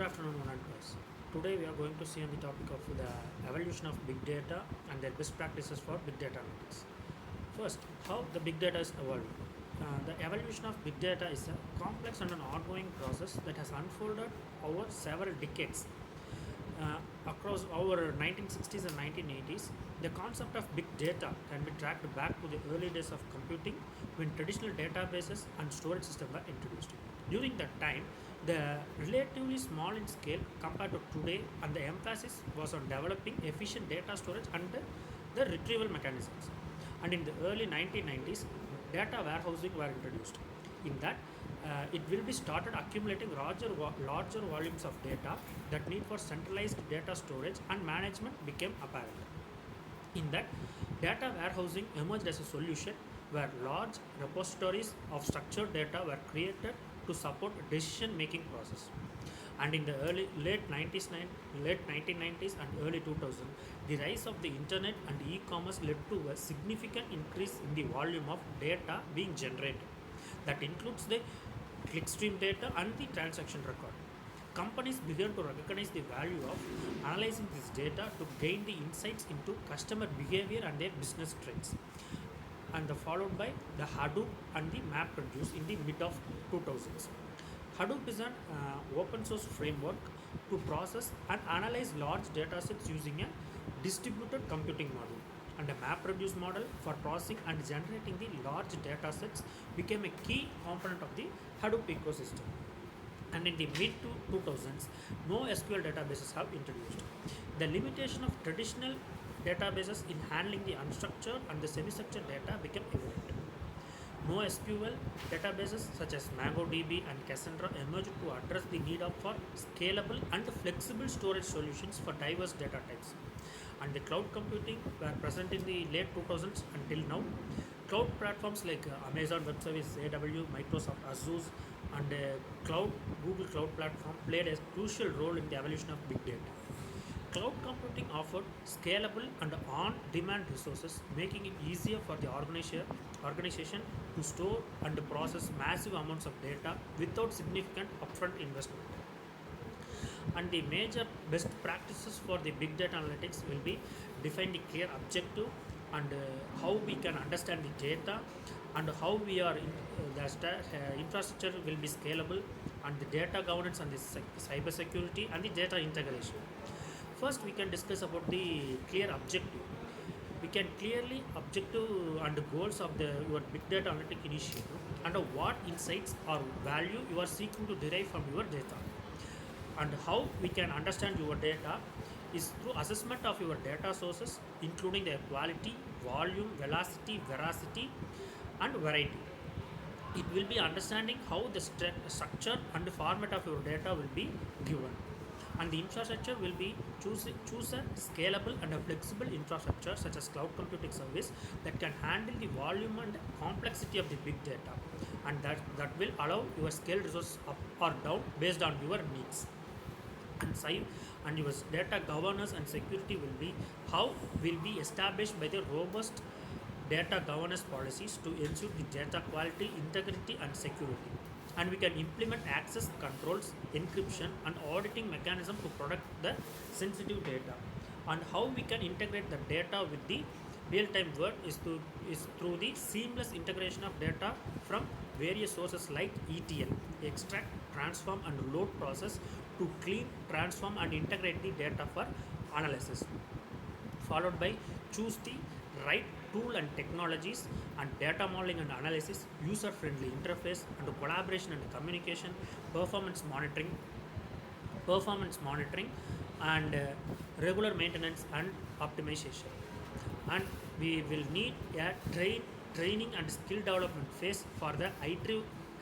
afternoon, one and twice. Today we are going to see on the topic of the evolution of big data and their best practices for big data analytics. First, how the big data is evolving. The evolution of big data is a complex and an ongoing process that has unfolded over several decades. Across our 1960s and 1980s, the concept of big data can be tracked back to the early days of computing when traditional databases and storage systems were introduced. During that time, the relatively small in scale compared to today, and the emphasis was on developing efficient data storage and the retrieval mechanisms. And in the early 1990s, data warehousing were introduced. In that, it will be started accumulating larger volumes of data that need for centralized data storage and management became apparent. In that, data warehousing emerged as a solution where large repositories of structured data were created to support decision making process. And in the late 1990s and early 2000, the rise of the internet and e-commerce led to a significant increase in the volume of data being generated. That includes the clickstream data and the transaction record. Companies began to recognize the value of analyzing this data to gain the insights into customer behavior and their business trends. And followed by the Hadoop and the MapReduce in the mid of 2000s. Hadoop is an open source framework to process and analyze large datasets using a distributed computing model. And a MapReduce model for processing and generating the large datasets became a key component of the Hadoop ecosystem. And in the mid 2000s, no SQL databases have introduced. The limitation of traditional databases in handling the unstructured and the semi-structured data became evident. NoSQL databases such as MongoDB and Cassandra emerged to address the need for scalable and flexible storage solutions for diverse data types. And the cloud computing were present in the late 2000s until now. Cloud platforms like Amazon Web Service, AWS, Microsoft Azure, and Google Cloud Platform played a crucial role in the evolution of big data. Cloud computing offered scalable and on-demand resources, making it easier for the organization to store and process massive amounts of data without significant upfront investment. And the major best practices for the big data analytics will be define the clear objective and how we can understand the data and how we are infrastructure will be scalable and the data governance and the cyber security and the data integration. First, we can discuss about the clear objective. We can clearly objective and goals of your big data analytic initiative and what insights or value you are seeking to derive from your data. And how we can understand your data is through assessment of your data sources, including their quality, volume, velocity, veracity, and variety. It will be understanding how the structure and the format of your data will be given. And the infrastructure will be choose a scalable and a flexible infrastructure such as cloud computing service that can handle the volume and complexity of the big data, and that will allow your scale resource up or down based on your needs. And your data governance and security will be how will be established by the robust data governance policies to ensure the data quality, integrity, and security. And we can implement access controls, encryption, and auditing mechanism to protect the sensitive data. And how we can integrate the data with the real-time world is through the seamless integration of data from various sources like ETL, extract, transform, and load process to clean, transform, and integrate the data for analysis. Followed by choose the right tool and technologies and data modeling and analysis, user-friendly interface and collaboration and communication, performance monitoring, and regular maintenance and optimization. And we will need a training and skill development phase for the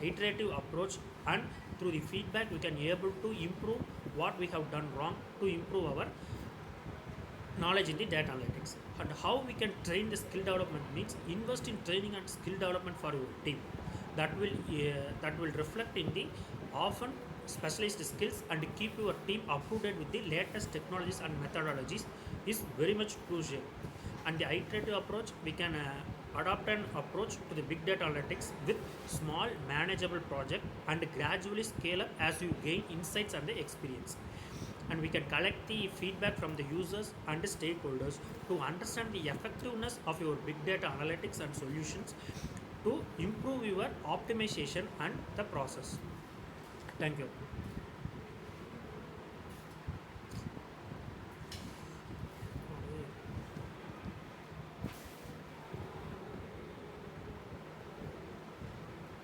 iterative approach, and through the feedback we can able to improve what we have done wrong to improve our knowledge in the data analytics. And how we can train the skill development means invest in training and skill development for your team that will reflect in the often specialized skills and keep your team up to date with the latest technologies and methodologies is very much crucial. And the iterative approach we can Adopt an approach to the big data analytics with small manageable project and gradually scale up as you gain insights and the experience. And we can collect the feedback from the users and the stakeholders to understand the effectiveness of your big data analytics and solutions to improve your optimization and the process. Thank you.